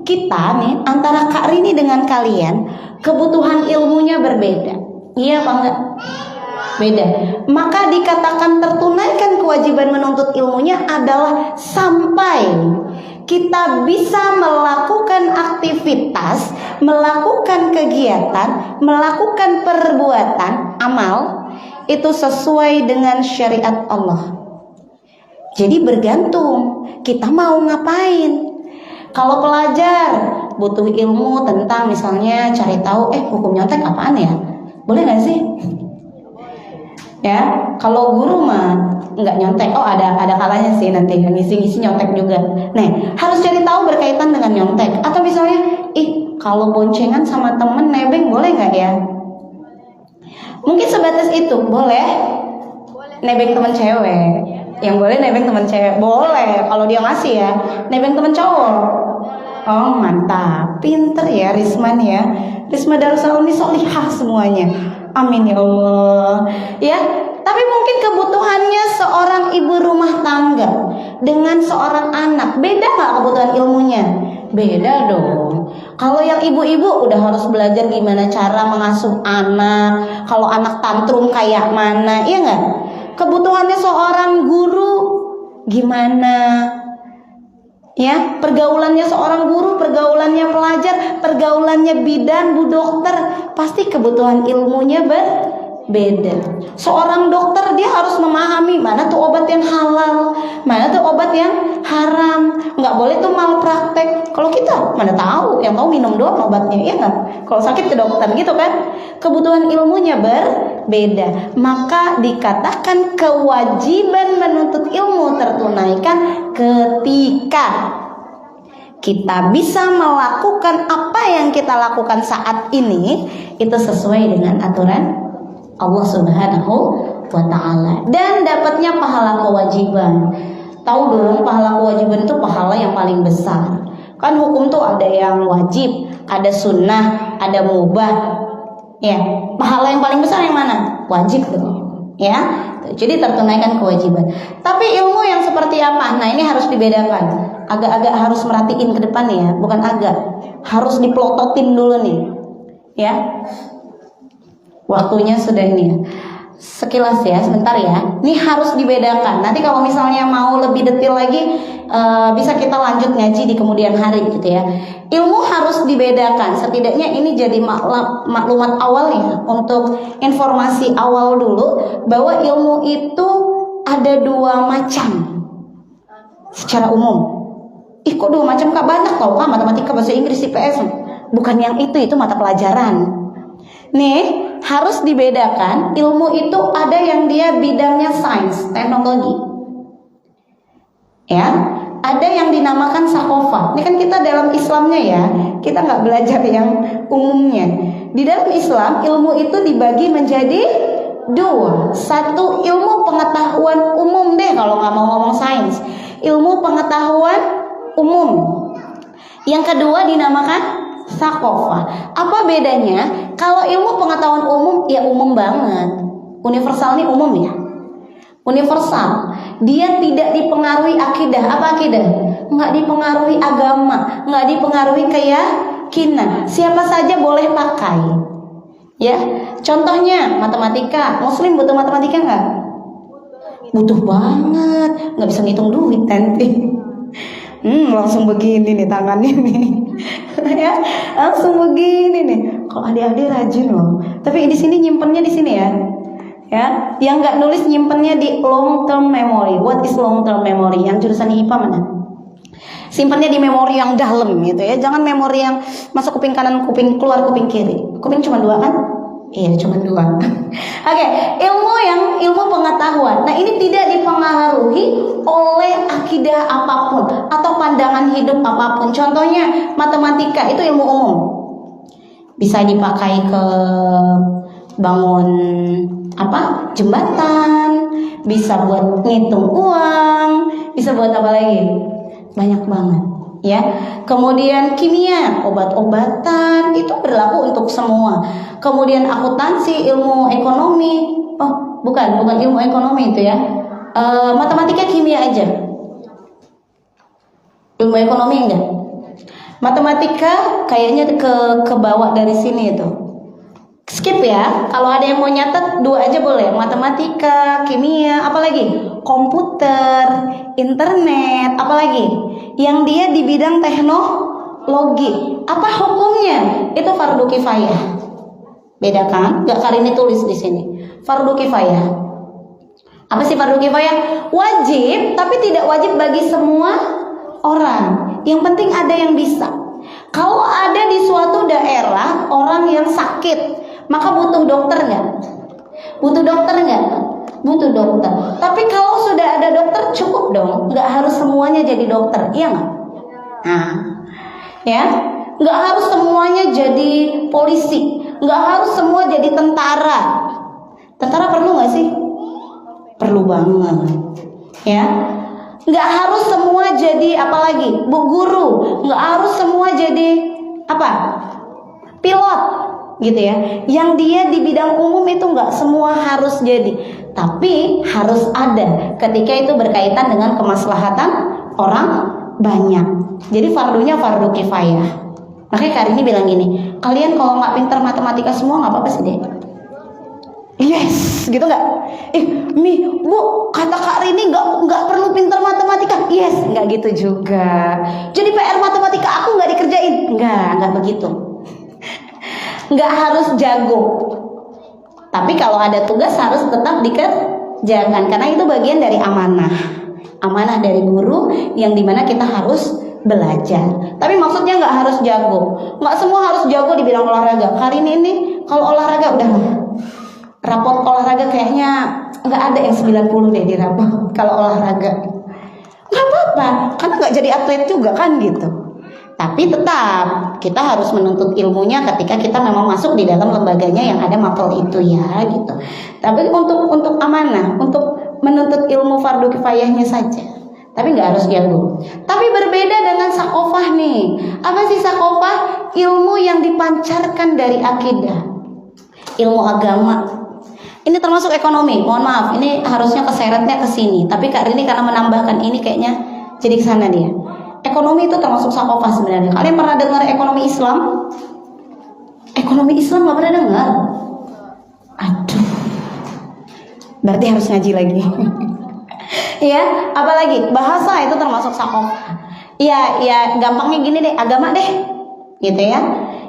[SPEAKER 1] kita nih antara Kak Rini dengan kalian kebutuhan ilmunya berbeda. Iya apa enggak? Beda. Maka dikatakan tertunaikan kewajiban menuntut ilmunya adalah sampai kita bisa melakukan aktivitas, melakukan kegiatan, melakukan perbuatan, amal itu sesuai dengan syariat Allah. Jadi bergantung kita mau ngapain. Kalau pelajar butuh ilmu tentang misalnya cari tahu hukum nyontek apaan ya, boleh nggak sih? Ya, kalau guru mah nggak nyontek. Oh, ada kalanya sih nanti ngisi-ngisi nyontek juga. Nah, harus cari tahu berkaitan dengan nyontek. Atau misalnya, kalau boncengan sama temen nebeng boleh nggak ya? Mungkin sebatas itu, boleh. Nebeng temen cewek. Yang boleh nebeng temen cewek, boleh. Kalau dia ngasih ya, nebeng temen cowok. Oh, mantap, pinter ya Risman ya. Risma Darussalam ini solihah semuanya. Amin ya Allah. Ya, tapi mungkin kebutuhannya seorang ibu rumah tangga dengan seorang anak beda nggak kebutuhan ilmunya? Beda dong. Kalau yang ibu-ibu udah harus belajar gimana cara mengasuh anak. Kalau anak tantrum kayak mana, iya nggak? Kebutuhannya seorang guru gimana? Ya, pergaulannya seorang guru, pergaulannya pelajar, pergaulannya bidan, bu dokter, pasti kebutuhan ilmunya berbeda. Seorang dokter dia harus memahami mana tuh obat yang halal, mana tuh obat yang haram. Nggak boleh tuh malpraktek. Kalau kita mana tahu, yang tahu minum doang obatnya, ya nggak? Kalau sakit ke dokter gitu kan. Kebutuhan ilmunya berbeda. Maka dikatakan kewajiban menuntut ilmu tertunaikan ketika kita bisa melakukan apa yang kita lakukan saat ini itu sesuai dengan aturan Allah Subhanahu wa ta'ala dan dapatnya pahala kewajiban. Tahu dong, pahala kewajiban itu pahala yang paling besar. Kan hukum tuh ada yang wajib, ada sunnah, ada mubah. Ya, pahala yang paling besar yang mana? Wajib dong. Ya, jadi tertunaikan kewajiban. Tapi ilmu yang seperti apa? Nah, ini harus dibedakan. Agak-agak harus merhatiin ke depan ya, bukan agak. Harus diplototin dulu nih. Ya. Waktunya sudah ini ya. Sekilas ya, sebentar ya. Ini harus dibedakan. Nanti kalau misalnya mau lebih detail lagi bisa kita lanjut ngaji di kemudian hari gitu ya. Ilmu harus dibedakan. Setidaknya ini jadi maklumat awal ya, untuk informasi awal dulu bahwa ilmu itu ada dua macam secara umum. Kok dua macam? Kak, banyak tau Kak, matematika, bahasa Inggris, IPS. Bukan yang itu mata pelajaran. Nih, harus dibedakan. Ilmu itu ada yang dia bidangnya sains, teknologi. Ya, ada yang dinamakan sakofa. Ini kan kita dalam Islamnya ya, kita nggak belajar yang umumnya. Di dalam Islam, ilmu itu dibagi menjadi 2. Satu, ilmu pengetahuan umum deh kalau nggak mau ngomong sains. Ilmu pengetahuan umum. Yang kedua dinamakan sakofah. Apa bedanya? Kalau ilmu pengetahuan umum ya umum banget. Universal ini umum ya. Universal. Dia tidak dipengaruhi akidah. Apa akidah? Nggak dipengaruhi agama, nggak dipengaruhi keyakinan. Siapa saja boleh pakai. Ya, contohnya matematika. Muslim butuh matematika nggak? Butuh banget. Nggak bisa ngitung duit nanti. Langsung begini nih tangannya nih. Ya, langsung begini nih. Kalau adik-adik rajin loh. Tapi di sini nyimpennya di sini ya. Ya, yang nggak nulis nyimpennya di long term memory. What is long term memory? Yang jurusan IPA mana? Simpannya di memori yang dalam gitu ya. Jangan memori yang masuk kuping kanan, kuping keluar kuping kiri. Kuping cuma 2 kan? Iya, cuma 2. Oke, ilmu pengetahuan. Nah, ini tidak dipengaruhi oleh akidah apapun atau pandangan hidup apapun. Contohnya matematika itu ilmu umum. Bisa dipakai ke bangun jembatan, bisa buat ngitung uang, bisa buat apa lagi? Banyak banget ya. Kemudian kimia, obat-obatan itu berlaku untuk semua. Kemudian akuntansi, ilmu ekonomi. Oh, bukan ilmu ekonomi itu ya. Matematika, kimia aja. Ilmu ekonomi enggak? Matematika kayaknya ke bawah dari sini itu. Skip ya. Kalau ada yang mau nyatet 2 aja boleh. Matematika, kimia, apalagi? Komputer, internet, apalagi? Yang dia di bidang teknologi. Apa hukumnya? Itu fardu kifayah. Beda kan? Gak kali ini tulis di sini. Fardu kifayah. Apa sih fardu kifayah? Wajib, tapi tidak wajib bagi semua orang. Yang penting ada yang bisa. Kalau ada di suatu daerah orang yang sakit, maka butuh dokter nggak? Butuh dokter nggak? Butuh dokter. Tapi kalau sudah ada dokter cukup dong. Nggak harus semuanya jadi dokter, iya nggak? Nah, ya, nggak harus semuanya jadi polisi, nggak harus semua jadi tentara. Tentara perlu nggak sih? Perlu banget, ya. Nggak harus semua jadi apalagi bu guru, nggak harus semua jadi pilot gitu ya. Yang dia di bidang umum itu nggak semua harus jadi, tapi harus ada ketika itu berkaitan dengan kemaslahatan orang banyak. Jadi fardunya fardu kifayah. Makanya Karini bilang gini, kalian kalau nggak pintar matematika semua nggak apa-apa sih deh. Yes, gitu nggak? Bu, kata Kak Rini nggak perlu pintar matematika. Yes, nggak gitu juga. Jadi PR matematika aku nggak dikerjain. Nggak begitu. Nggak harus jago. Tapi kalau ada tugas harus tetap dikerjakan karena itu bagian dari amanah. Amanah dari guru yang dimana kita harus belajar. Tapi maksudnya nggak harus jago. Nggak semua harus jago di bidang olahraga. Kak Rini ini kalau olahraga udah rapot olahraga kayaknya nggak ada yang 90 deh di rapot kalau olahraga. Nggak apa-apa, karena nggak jadi atlet juga kan gitu. Tapi tetap kita harus menuntut ilmunya ketika kita memang masuk di dalam lembaganya yang ada mapel itu ya gitu. Tapi untuk amanah, untuk menuntut ilmu fardu kifayahnya saja. Tapi nggak harus jago. Tapi berbeda dengan sakofah nih. Apa sih sakofah? Ilmu yang dipancarkan dari akidah, ilmu agama. Ini termasuk ekonomi. Mohon maaf, ini harusnya keseretnya ke sini. Tapi Kak Rini karena menambahkan ini kayaknya jadi ke sana dia. Ekonomi itu termasuk sakofah sebenarnya. Kalian pernah dengar ekonomi Islam? Ekonomi Islam nggak pernah dengar? Aduh, berarti harus ngaji lagi. Ya, apalagi bahasa itu termasuk sakofah. Ya, gampangnya gini deh, agama deh, gitu ya.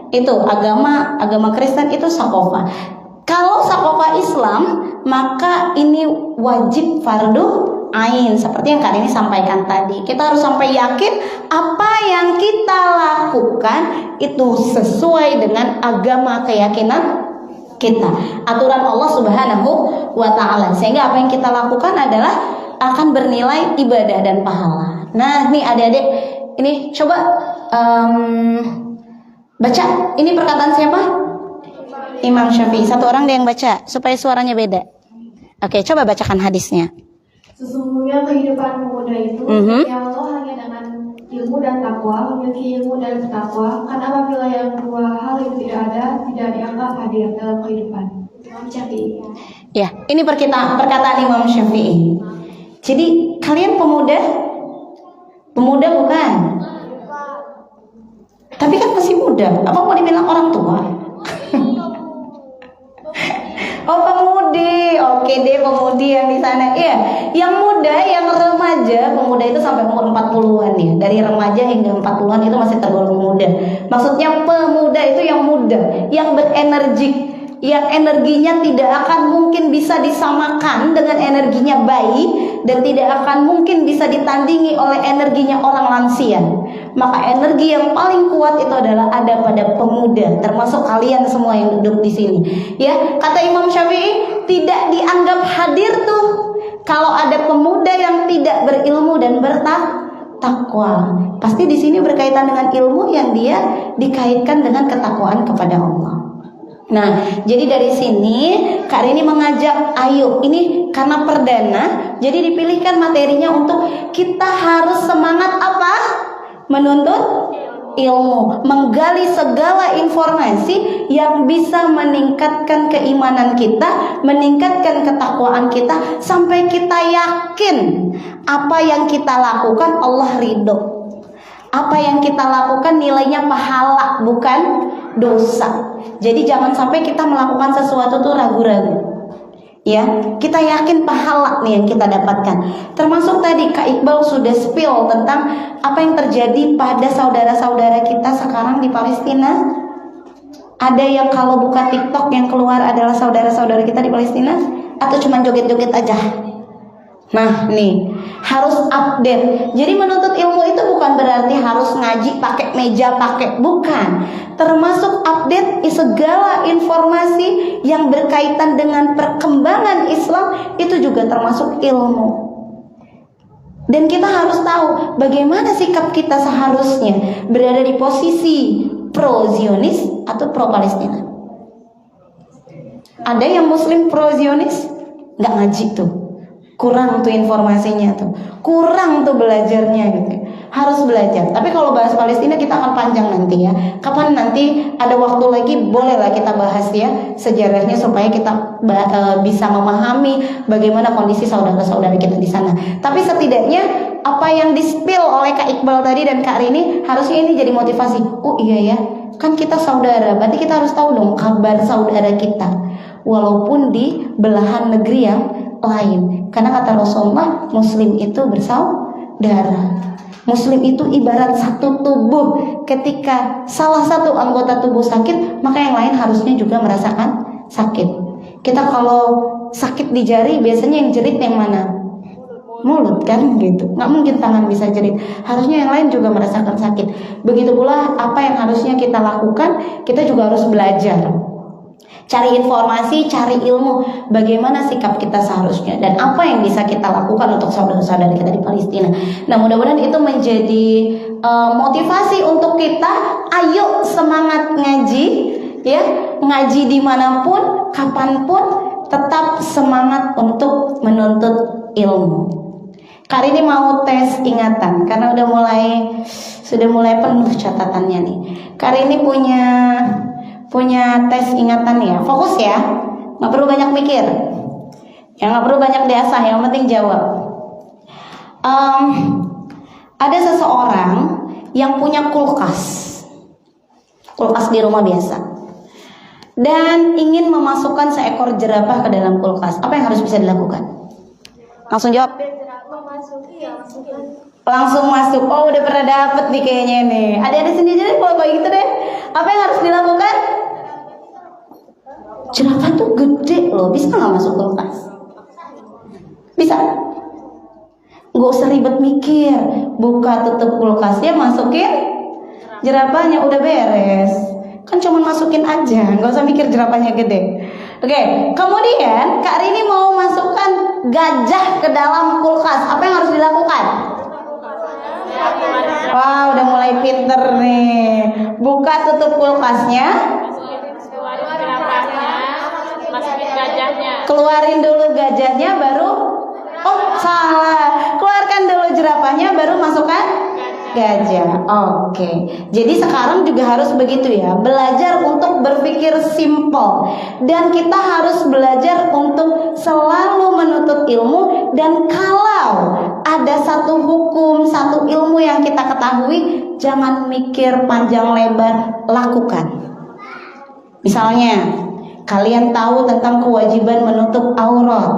[SPEAKER 1] Itu agama Kristen itu sakofah. Kalau sakofah Islam, maka ini wajib fardu ain. Seperti yang Kak ini sampaikan tadi. Kita harus sampai yakin apa yang kita lakukan itu sesuai dengan agama keyakinan kita. Aturan Allah Subhanahu wa Ta'ala. Sehingga apa yang kita lakukan adalah akan bernilai ibadah dan pahala. Nah, nih adik-adik, ini coba baca. Ini perkataan siapa? Imam Syafi'i. Satu orang dia yang baca supaya suaranya beda. Oke, coba bacakan hadisnya.
[SPEAKER 2] Sesungguhnya kehidupan pemuda itu ya Allah hanya dengan ilmu dan takwa, memiliki ilmu dan takwa. Karena apabila yang dua hal itu tidak ada, tidak dianggap hadir dalam kehidupan. Imam Syafi'i.
[SPEAKER 1] Ya, ini perkataan Imam Syafi'i. Jadi kalian pemuda? Pemuda bukan? Tapi kan masih muda. Apa mau dibilang orang tua? Oh, pemudi. Oke deh, pemudi yang di sana. Iya, yang muda, yang remaja. Pemuda itu sampai umur 40-an ya. Dari remaja hingga 40-an itu masih tergolong muda. Maksudnya pemuda itu yang muda, yang berenergik, yang energinya tidak akan mungkin bisa disamakan dengan energinya bayi, dan tidak akan mungkin bisa ditandingi oleh energinya orang lansia. Maka energi yang paling kuat itu adalah ada pada pemuda, termasuk kalian semua yang duduk di sini. Ya, kata Imam Syafi'i, tidak dianggap hadir tuh kalau ada pemuda yang tidak berilmu dan bertakwa. Pasti di sini berkaitan dengan ilmu yang dia dikaitkan dengan ketakwaan kepada Allah. Nah, jadi dari sini Kak Rini mengajak, ayo, ini karena perdana, jadi dipilihkan materinya untuk kita harus semangat apa? Menuntut ilmu, menggali segala informasi yang bisa meningkatkan keimanan kita, meningkatkan ketakwaan kita, sampai kita yakin apa yang kita lakukan Allah ridho. Apa yang kita lakukan nilainya pahala, bukan dosa. Jadi jangan sampai kita melakukan sesuatu tuh ragu-ragu. Ya, kita yakin pahala nih yang kita dapatkan. Termasuk tadi Kak Iqbal sudah spill tentang apa yang terjadi pada saudara-saudara kita sekarang di Palestina. Ada yang kalau buka TikTok yang keluar adalah saudara-saudara kita di Palestina, atau cuma joget-joget aja. Nah, nih harus update. Jadi menuntut ilmu itu bukan berarti harus ngaji pakai meja, bukan. Termasuk update segala informasi yang berkaitan dengan perkembangan Islam, itu juga termasuk ilmu. Dan kita harus tahu bagaimana sikap kita seharusnya berada di posisi pro-Zionis atau pro-Palestina. Ada yang Muslim pro-Zionis nggak ngaji tuh, kurang tuh informasinya tuh, kurang tuh belajarnya gitu. Harus belajar. Tapi kalau bahas Palestina kita akan panjang nanti ya. Kapan nanti ada waktu lagi bolehlah kita bahas ya sejarahnya, supaya kita bisa memahami bagaimana kondisi saudara-saudara kita di sana. Tapi setidaknya apa yang di-spill oleh Kak Iqbal tadi dan Kak Rini, harusnya ini jadi motivasi. Oh iya ya, kan kita saudara, berarti kita harus tahu dong kabar saudara kita, walaupun di belahan negeri yang lain. Karena kata Rasulullah, Muslim itu bersaudara. Muslim itu ibarat satu tubuh. Ketika salah satu anggota tubuh sakit, maka yang lain harusnya juga merasakan sakit. Kita kalau sakit di jari, biasanya yang jerit yang mana? Mulut kan gitu. Nggak mungkin tangan bisa jerit. Harusnya yang lain juga merasakan sakit. Begitu pula apa yang harusnya kita lakukan, kita juga harus belajar. Cari informasi, cari ilmu, bagaimana sikap kita seharusnya dan apa yang bisa kita lakukan untuk saudara-saudara kita di Palestina. Nah, mudah-mudahan itu menjadi motivasi untuk kita. Ayo semangat ngaji, ya, ngaji dimanapun, kapanpun, tetap semangat untuk menuntut ilmu. Kali ini mau tes ingatan karena sudah mulai penuh catatannya nih. Kali ini punya tes ingatan ya. Fokus ya, nggak perlu banyak mikir, ya nggak perlu banyak diasah, yang penting jawab. Ada seseorang yang punya kulkas di rumah biasa, dan ingin memasukkan seekor jerapah ke dalam kulkas. Apa yang harus bisa dilakukan? Langsung jawab. Langsung masuk. Oh, udah pernah dapet nih kayaknya nih. Ada sendiri deh kalau kayak gitu deh. Apa yang harus dilakukan? Jerapah tuh gede loh, bisa nggak masuk kulkas? Bisa. Nggak usah ribet mikir. Buka tutup kulkasnya, masukin jerapahnya, udah beres. Kan cuma masukin aja, nggak usah mikir jerapahnya gede. Oke, kemudian Kak Rini mau masukkan gajah ke dalam kulkas. Apa yang harus dilakukan? Wah, udah mulai pinter nih. Buka tutup kulkasnya, Keluarin dulu gajahnya baru, oh salah, keluarkan dulu jerapahnya baru masukkan gajah. Oke. Jadi sekarang juga harus begitu ya, belajar untuk berpikir simpel. Dan kita harus belajar untuk selalu menuntut ilmu. Dan kalau ada satu hukum, satu ilmu yang kita ketahui, jangan mikir panjang lebar, lakukan. Misalnya, kalian tahu tentang kewajiban menutup aurat,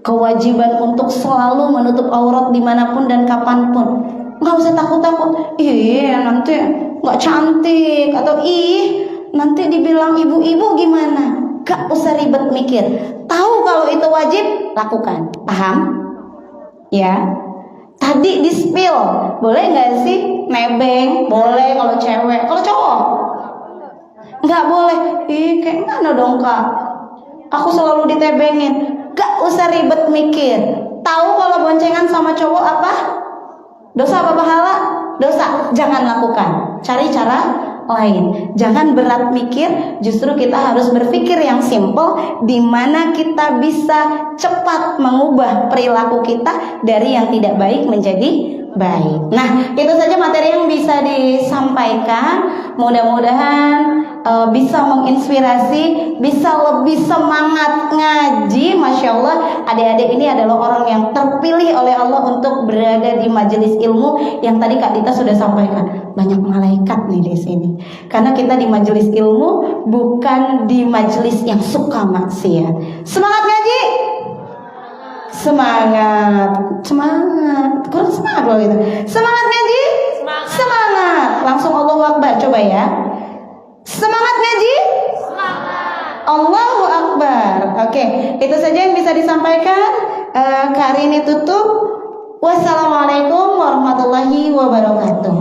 [SPEAKER 1] kewajiban untuk selalu menutup aurat dimanapun dan kapanpun. Nggak usah takut-takut, nanti nggak cantik, atau nanti dibilang ibu-ibu gimana. Gak usah ribet mikir. Tahu kalau itu wajib, lakukan. Paham? Ya. Tadi di spill, boleh nggak sih nebeng? Boleh kalau cewek, kalau cowok nggak boleh. Kayak mana dong kak? Aku selalu ditebengin. Gak usah ribet mikir. Tahu kalau boncengan sama cowok apa? Dosa apa pahala? Dosa. Jangan lakukan. Cari cara lain. Jangan berat mikir. Justru kita harus berpikir yang simple, di mana kita bisa cepat mengubah perilaku kita dari yang tidak baik menjadi baik. Nah, itu saja materi yang bisa disampaikan. Mudah-mudahan bisa menginspirasi, bisa lebih semangat ngaji. Masya Allah, adik-adik ini adalah orang yang terpilih oleh Allah untuk berada di majelis ilmu yang tadi Kak Dita sudah sampaikan. Banyak malaikat nih di sini. Karena kita di majelis ilmu, bukan di majelis yang suka maksiat. Semangat ngaji. Semangat, semangat, kurang semangat loh itu. Semangat ngaji, semangat. Langsung Allahu Akbar, coba ya. Semangat ngaji, semangat. Allahu Akbar. Oke, itu saja yang bisa disampaikan. Kak Rini tutup. Wassalamualaikum warahmatullahi wabarakatuh.